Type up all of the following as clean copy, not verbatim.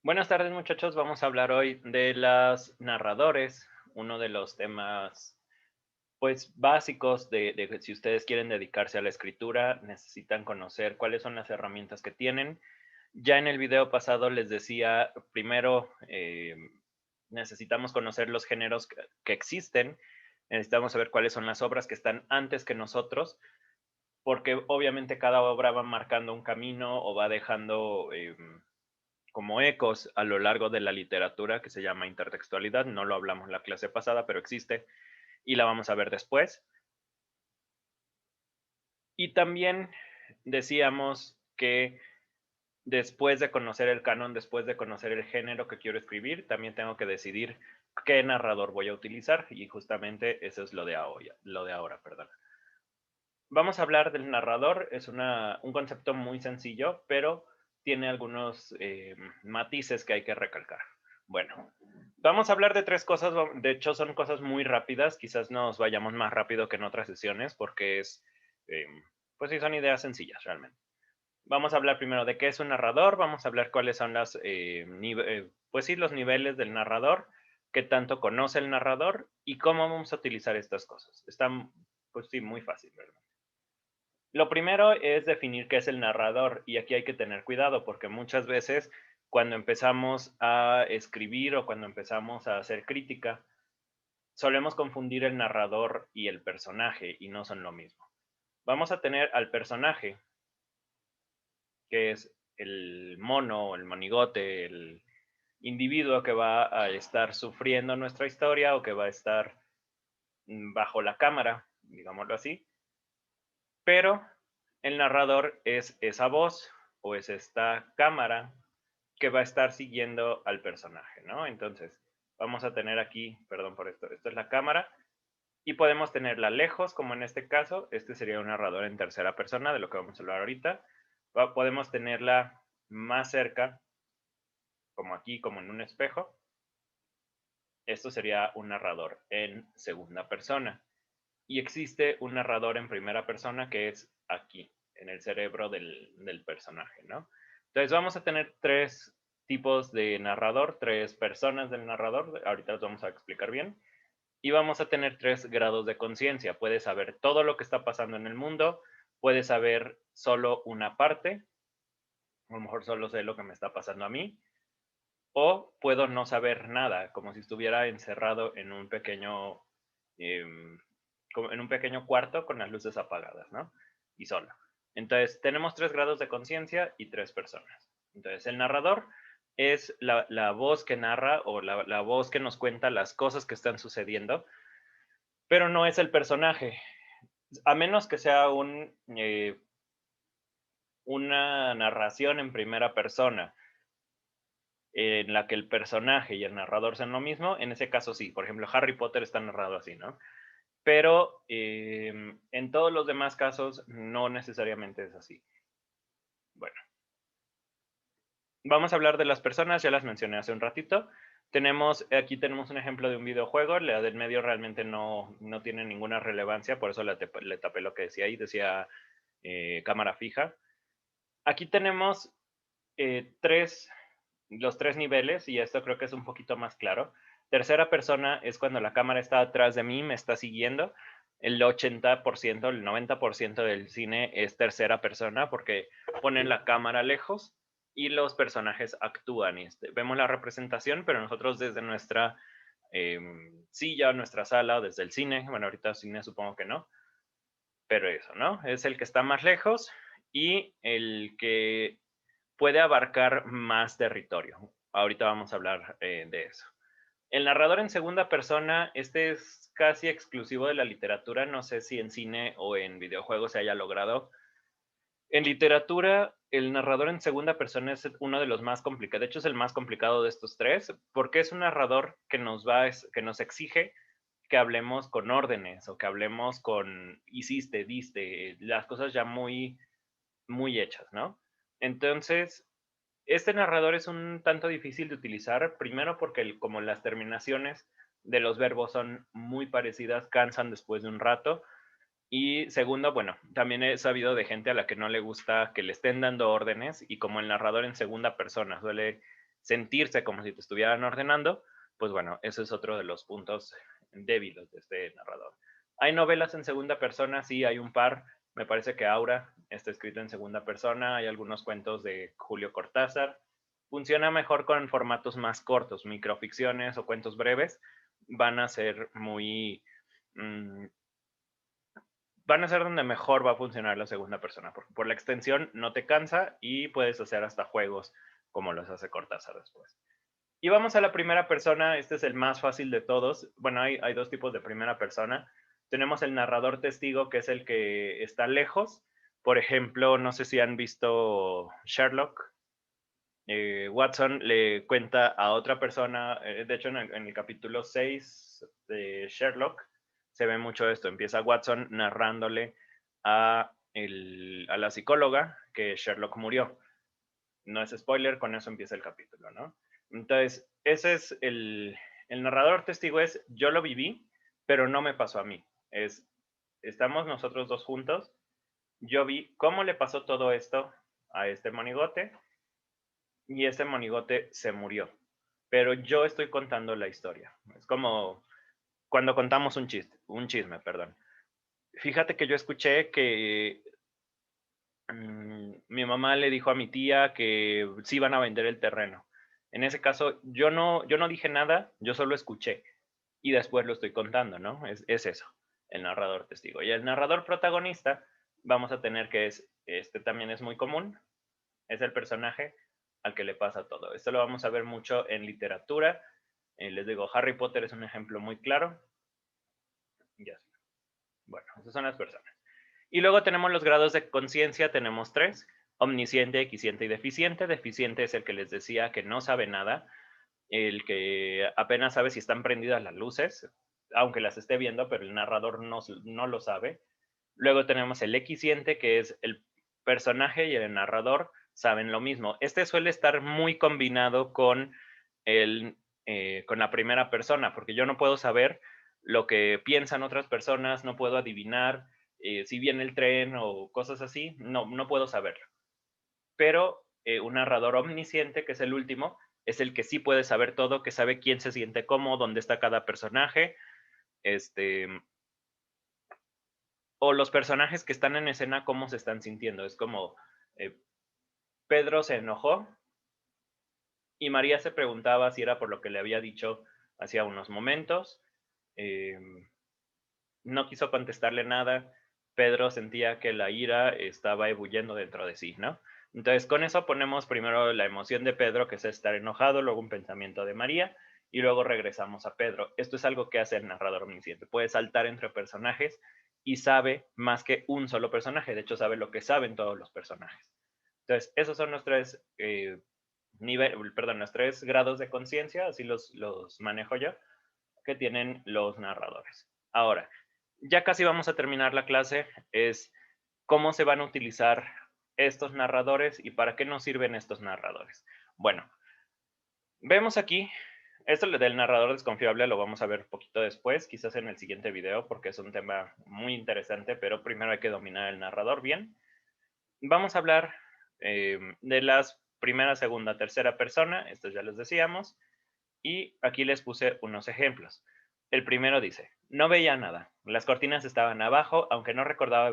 Buenas tardes, muchachos. Vamos a hablar hoy de los narradores, uno de los temas, pues, básicos de que si ustedes quieren dedicarse a la escritura, necesitan conocer cuáles son las herramientas que tienen. Ya en el video pasado les decía, primero, necesitamos conocer los géneros que existen, necesitamos saber cuáles son las obras que están antes que nosotros, porque obviamente cada obra va marcando un camino o va dejando como ecos a lo largo de la literatura que se llama intertextualidad. No lo hablamos en la clase pasada, pero existe y la vamos a ver después. Y también decíamos que después de conocer el canon, después de conocer el género que quiero escribir, también tengo que decidir qué narrador voy a utilizar y justamente eso es lo de ahora, perdón. Vamos a hablar del narrador, es un concepto muy sencillo, pero tiene algunos matices que hay que recalcar. Bueno, vamos a hablar de tres cosas, de hecho son cosas muy rápidas, quizás nos vayamos más rápido que en otras sesiones porque eh, pues sí, son ideas sencillas realmente. Vamos a hablar primero de qué es un narrador, vamos a hablar cuáles son pues sí, los niveles del narrador, qué tanto conoce el narrador y cómo vamos a utilizar estas cosas. Está, pues sí, muy fácil, ¿verdad? Lo primero es definir qué es el narrador y aquí hay que tener cuidado porque muchas veces cuando empezamos a escribir o cuando empezamos a hacer crítica, solemos confundir el narrador y el personaje y no son lo mismo. Vamos a tener al personaje, que es el mono, el monigote, el individuo que va a estar sufriendo nuestra historia o que va a estar bajo la cámara, digámoslo así, pero el narrador es esa voz o es esta cámara que va a estar siguiendo al personaje, ¿no? Entonces, vamos a tener aquí, perdón por esto es la cámara, y podemos tenerla lejos, como en este caso, este sería un narrador en tercera persona, de lo que vamos a hablar ahorita. Podemos tenerla más cerca, como aquí, como en un espejo. Esto sería un narrador en segunda persona. Y existe un narrador en primera persona que es aquí, en el cerebro del personaje, ¿no? Entonces vamos a tener tres tipos de narrador, tres personas del narrador, ahorita los vamos a explicar bien, y vamos a tener tres grados de conciencia. Puedes saber todo lo que está pasando en el mundo, puedes saber solo una parte, a lo mejor solo sé lo que me está pasando a mí, o puedo no saber nada, como si estuviera encerrado em, como en un pequeño cuarto con las luces apagadas, ¿no? Y solo. Entonces, tenemos tres grados de conciencia y tres personas. Entonces, el narrador es la voz que narra o la voz que nos cuenta las cosas que están sucediendo, pero no es el personaje. A menos que sea una narración en primera persona en la que el personaje y el narrador sean lo mismo, en ese caso sí. Por ejemplo, Harry Potter está narrado así, ¿no? Pero en todos los demás casos no necesariamente es así. Bueno, vamos a hablar de las personas, ya las mencioné hace un ratito. Aquí tenemos un ejemplo de un videojuego, la del medio realmente no tiene ninguna relevancia, por eso le tapé lo que decía ahí, decía cámara fija. Aquí tenemos eh, tres, los tres niveles, y esto creo que es un poquito más claro. Tercera persona es cuando la cámara está atrás de mí, me está siguiendo. El 80%, el 90% del cine es tercera persona porque ponen la cámara lejos y los personajes actúan. Vemos la representación, pero nosotros desde nuestra silla, nuestra sala, desde el cine, bueno, ahorita cine supongo que no, pero eso, ¿no? Es el que está más lejos y el que puede abarcar más territorio. Ahorita vamos a hablar de eso. El narrador en segunda persona, este es casi exclusivo de la literatura, no sé si en cine o en videojuegos se haya logrado. En literatura, el narrador en segunda persona es uno de los más complicados, de hecho es el más complicado de estos tres, porque es un narrador que nos exige que hablemos con órdenes o que hablemos con hiciste, diste, las cosas ya muy hechas, ¿no? Entonces, este narrador es un tanto difícil de utilizar, primero porque como las terminaciones de los verbos son muy parecidas, cansan después de un rato. Y segundo, bueno, también he sabido de gente a la que no le gusta que le estén dando órdenes y como el narrador en segunda persona sentirse como si te estuvieran ordenando, pues bueno, ese es otro de los puntos débiles de este narrador. ¿Hay novelas en segunda persona? Sí, hay un par. Me parece que Aura está escrito en segunda persona. Hay algunos cuentos de Julio Cortázar. Funciona mejor con formatos más cortos, microficciones o cuentos breves. Van a ser muy... van a ser donde mejor va a funcionar la segunda persona, porque por la extensión no te cansa y puedes hacer hasta juegos como los hace Cortázar después. Y vamos a la primera persona. Este es el más fácil de todos. Bueno, hay dos tipos de primera persona. Tenemos el narrador testigo, que es el que está lejos. Por ejemplo, no sé si han visto Sherlock. Watson le cuenta a otra persona, de hecho en el capítulo 6 de Sherlock se ve mucho esto. Empieza Watson narrándole a la psicóloga que Sherlock murió. No es spoiler, con eso empieza el capítulo, ¿no? Entonces, ese es el narrador testigo, es yo lo viví, pero no me pasó a mí. Estamos nosotros dos juntos, yo vi cómo le pasó todo esto a este monigote y este monigote se murió, pero yo estoy contando la historia. Es como cuando contamos un chisme, perdón. Fíjate que yo escuché que mi mamá le dijo a mi tía que sí iban a vender el terreno. En ese caso, yo no dije nada, yo solo escuché y después lo estoy contando, ¿no? Es eso, el narrador testigo. Y el narrador protagonista, vamos a tener que este también es muy común, es el personaje al que le pasa todo. Esto lo vamos a ver mucho en literatura. Les digo, Harry Potter es un ejemplo muy claro. Ya. Bueno, esas son las personas. Y luego tenemos los grados de conciencia, tenemos 3, omnisciente, equisciente y deficiente. Deficiente es el que les decía que no sabe nada, el que apenas sabe si están prendidas las luces, aunque las esté viendo, pero el narrador no lo sabe. Luego tenemos el equisciente, que es el personaje y el narrador saben lo mismo. Este suele estar muy combinado con la primera persona, porque yo no puedo saber lo que piensan otras personas, no puedo adivinar si viene el tren o cosas así, no puedo saberlo. Pero un narrador omnisciente, que es el último, es el que sí puede saber todo, que sabe quién se siente cómo, dónde está cada personaje, o los personajes que están en escena, cómo se están sintiendo. Es como eh, Pedro se enojó y María se preguntaba si era por lo que le había dicho hacía unos momentos. Eh, no quiso contestarle nada. Pedro sentía que la ira estaba ebulliendo dentro de sí, ¿no? Entonces, con eso ponemos primero la emoción de Pedro, que es estar enojado, luego un pensamiento de María, y luego regresamos a Pedro. Esto es algo que hace el narrador omnisciente. Puede saltar entre personajes y sabe más que un solo personaje. De hecho, sabe lo que saben todos los personajes. Entonces, esos son los tres los 3 grados de conciencia, así los manejo yo, que tienen los narradores. Ahora, ya casi vamos a terminar la clase, es cómo se van a utilizar estos narradores y para qué nos sirven estos narradores. Bueno, vemos aquí, esto del narrador desconfiable lo vamos a ver un poquito después, quizás en el siguiente video, porque es un tema muy interesante, pero primero hay que dominar el narrador bien. Vamos a hablar de las primera, segunda, tercera persona, estos ya les decíamos, y aquí les puse unos ejemplos. El primero dice, no veía nada, las cortinas estaban abajo, aunque no recordaba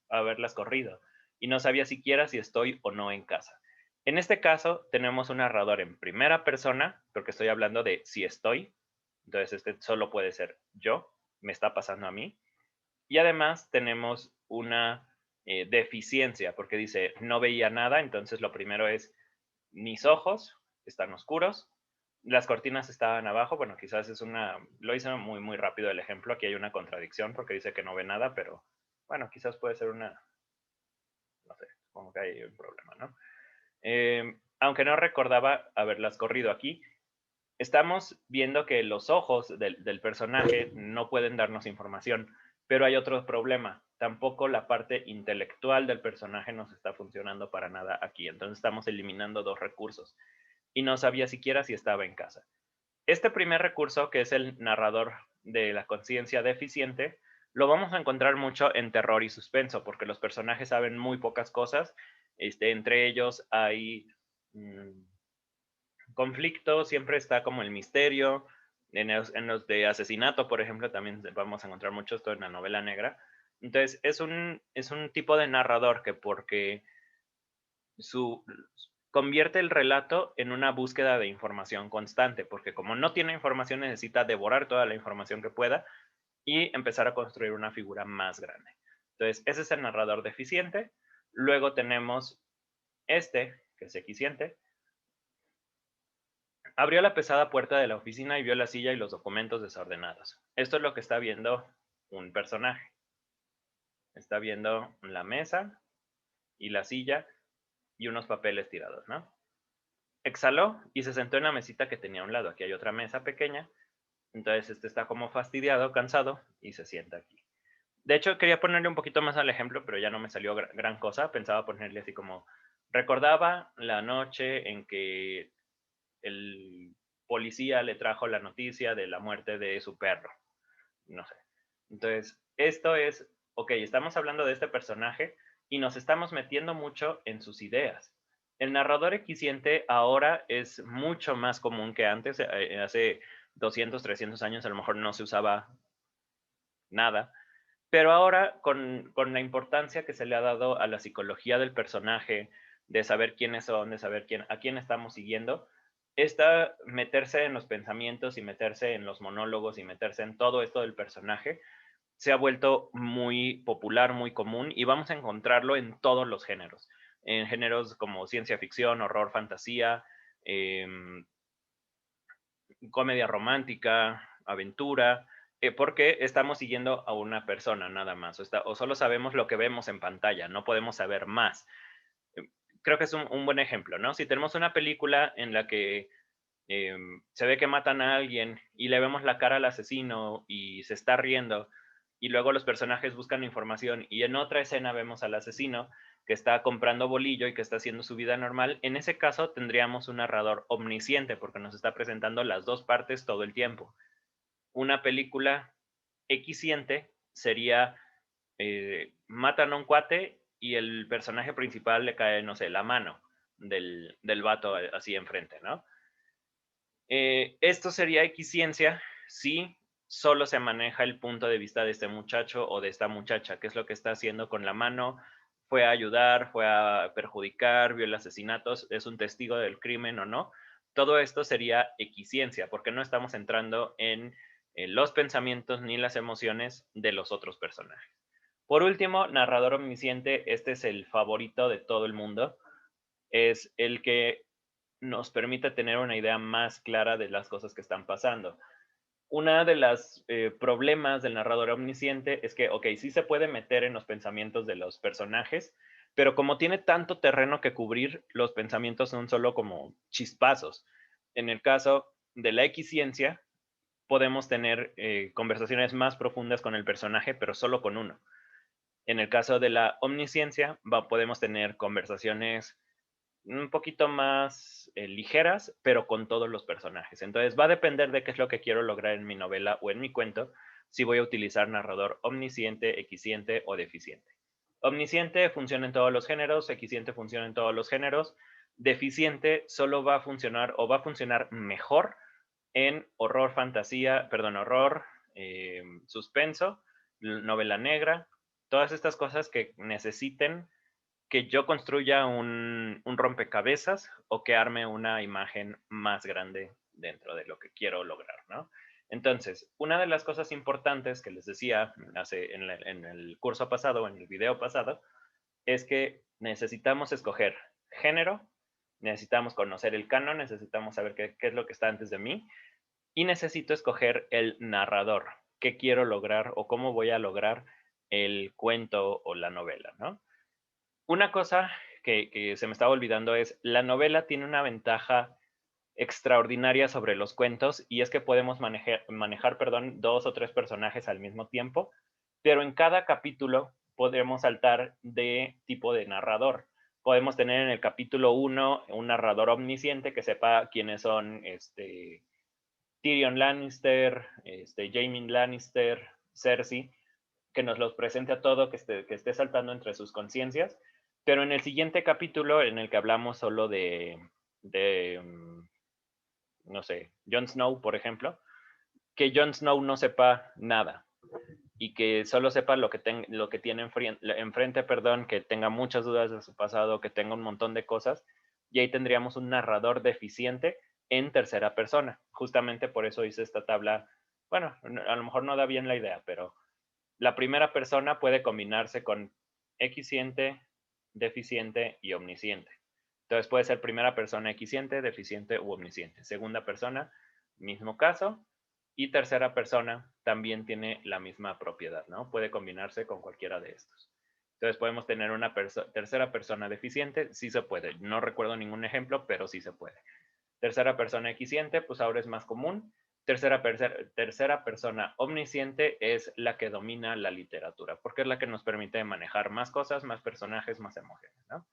haberlas corrido, y no sabía siquiera si estoy o no en casa. En este caso, tenemos un narrador en primera persona, porque estoy hablando de si estoy, entonces este solo puede ser yo, me está pasando a mí, y además tenemos una deficiencia, porque dice no veía nada, entonces lo primero es mis ojos están oscuros, las cortinas estaban abajo, bueno, quizás lo hice muy, muy rápido el ejemplo, aquí hay una contradicción porque dice que no ve nada, pero bueno, quizás puede ser no sé, como que hay un problema, ¿no? Aunque no recordaba haberlas corrido aquí, estamos viendo que los ojos del personaje no pueden darnos información, pero hay otro problema. Tampoco la parte intelectual del personaje nos está funcionando para nada aquí. Entonces estamos eliminando 2 recursos. Y no sabía siquiera si estaba en casa. Este primer recurso, que es el narrador de la conciencia deficiente, lo vamos a encontrar mucho en terror y suspenso, porque los personajes saben muy pocas cosas. Entre ellos hay conflicto siempre está como el misterio. En los de asesinato, por ejemplo, también vamos a encontrar mucho esto en la novela negra. Entonces, es un tipo de narrador que porque su, convierte el relato en una búsqueda de información constante, porque como no tiene información necesita devorar toda la información que pueda y empezar a construir una figura más grande. Entonces, ese es el narrador deficiente. Luego tenemos este, que es eficiente. Abrió la pesada puerta de la oficina y vio la silla y los documentos desordenados. Esto es lo que está viendo un personaje. Está viendo la mesa y la silla y unos papeles tirados, ¿no? Exhaló y se sentó en la mesita que tenía a un lado. Aquí hay otra mesa pequeña. Entonces este está como fastidiado, cansado y se sienta aquí. De hecho, quería ponerle un poquito más al ejemplo, pero ya no me salió gran cosa. Pensaba ponerle así como, recordaba la noche en que el policía le trajo la noticia de la muerte de su perro. No sé. Entonces, esto es, ok, estamos hablando de este personaje y nos estamos metiendo mucho en sus ideas. El narrador eficiente ahora es mucho más común que antes. Hace 200, 300 años a lo mejor no se usaba nada, pero ahora con la importancia que se le ha dado a la psicología del personaje, de saber quiénes son, de saber a quién estamos siguiendo, está meterse en los pensamientos y meterse en los monólogos y meterse en todo esto del personaje, se ha vuelto muy popular, muy común y vamos a encontrarlo en todos los géneros. En géneros como ciencia ficción, horror, fantasía, eh, comedia romántica, aventura, porque estamos siguiendo a una persona nada más, o solo sabemos lo que vemos en pantalla, no podemos saber más. Eh, Creo que es un buen ejemplo, ¿no? Si tenemos una película en la que se ve que matan a alguien y le vemos la cara al asesino y se está riendo y luego los personajes buscan información y en otra escena vemos al asesino que está comprando bolillo y que está haciendo su vida normal, en ese caso tendríamos un narrador omnisciente porque nos está presentando las dos partes todo el tiempo. Una película equisciente sería matan a un cuate y el personaje principal le cae, no sé, la mano del vato así enfrente, ¿no? Esto sería equiciencia si solo se maneja el punto de vista de este muchacho o de esta muchacha, qué es lo que está haciendo con la mano, fue a ayudar, fue a perjudicar, vio el asesinato, es un testigo del crimen o no. Todo esto sería equiciencia, porque no estamos entrando en los pensamientos ni las emociones de los otros personajes. Por último, narrador omnisciente, este es el favorito de todo el mundo, es el que nos permite tener una idea más clara de las cosas que están pasando. Una de las problemas del narrador omnisciente es que, ok, sí se puede meter en los pensamientos de los personajes, pero como tiene tanto terreno que cubrir, los pensamientos son solo como chispazos. En el caso de la equiciencia, podemos tener conversaciones más profundas con el personaje, pero solo con uno. En el caso de la omnisciencia, podemos tener conversaciones un poquito más ligeras, pero con todos los personajes. Entonces va a depender de qué es lo que quiero lograr en mi novela o en mi cuento, si voy a utilizar narrador omnisciente, equisciente o deficiente. Omnisciente funciona en todos los géneros, equisciente funciona en todos los géneros, deficiente solo va a funcionar o va a funcionar mejor en horror, fantasía, perdón, horror, suspenso, novela negra, todas estas cosas que necesiten que yo construya un rompecabezas o que arme una imagen más grande dentro de lo que quiero lograr, ¿no? Entonces, una de las cosas importantes que les decía en el curso pasado, en el video pasado, es que necesitamos escoger género, necesitamos conocer el canon, necesitamos saber qué es lo que está antes de mí y necesito escoger el narrador, qué quiero lograr o cómo voy a lograr el cuento o la novela, ¿no? Una cosa que se me estaba olvidando es, la novela tiene una ventaja extraordinaria sobre los cuentos y es que podemos manejar, perdón, dos o tres personajes al mismo tiempo, pero en cada capítulo podemos saltar de tipo de narrador. Podemos tener en el capítulo 1 un narrador omnisciente que sepa quiénes son Tyrion Lannister, Jaime Lannister, Cersei, que nos los presente a todo, que esté saltando entre sus conciencias, pero en el siguiente capítulo en el que hablamos solo de no sé, Jon Snow, por ejemplo, que Jon Snow no sepa nada y que solo sepa lo que tiene enfrente, perdón, que tenga muchas dudas de su pasado, que tenga un montón de cosas, y ahí tendríamos un narrador deficiente en tercera persona. Justamente por eso hice esta tabla. Bueno, a lo mejor no da bien la idea, pero la primera persona puede combinarse con equisciente, deficiente y omnisciente. Entonces puede ser primera persona equisciente, deficiente u omnisciente. Segunda persona, mismo caso. Y tercera persona también tiene la misma propiedad, ¿no? Puede combinarse con cualquiera de estos. Entonces podemos tener una tercera persona deficiente, sí se puede. No recuerdo ningún ejemplo, pero sí se puede. Tercera persona equisciente, pues ahora es más común. Tercera persona omnisciente es la que domina la literatura, porque es la que nos permite manejar más cosas, más personajes, más emociones, ¿no?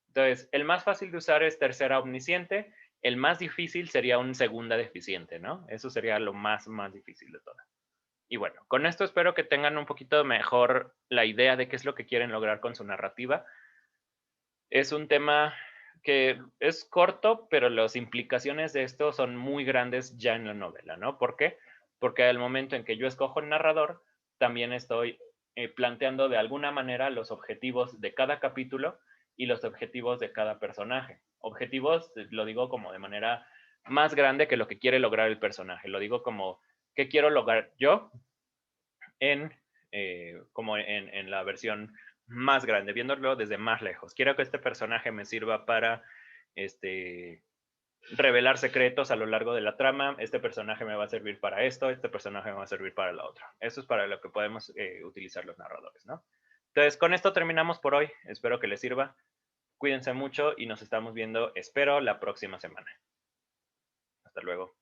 Entonces, el más fácil de usar es tercera omnisciente, el más difícil sería un segunda deficiente, ¿no? Eso sería lo más difícil de todo. Y bueno, con esto espero que tengan un poquito mejor la idea de qué es lo que quieren lograr con su narrativa. Es un tema que es corto, pero las implicaciones de esto son muy grandes ya en la novela, ¿no? ¿Por qué? Porque al momento en que yo escojo el narrador, también estoy planteando de alguna manera los objetivos de cada capítulo y los objetivos de cada personaje. Objetivos, lo digo como de manera más grande que lo que quiere lograr el personaje. Lo digo como, ¿qué quiero lograr yo en, como en la versión más grande, viéndolo desde más lejos? Quiero que este personaje me sirva para revelar secretos a lo largo de la trama. Este personaje me va a servir para esto, este personaje me va a servir para lo otro. Eso es para lo que podemos utilizar los narradores, ¿no? Entonces, con esto terminamos por hoy. Espero que les sirva. Cuídense mucho y nos estamos viendo, espero, la próxima semana. Hasta luego.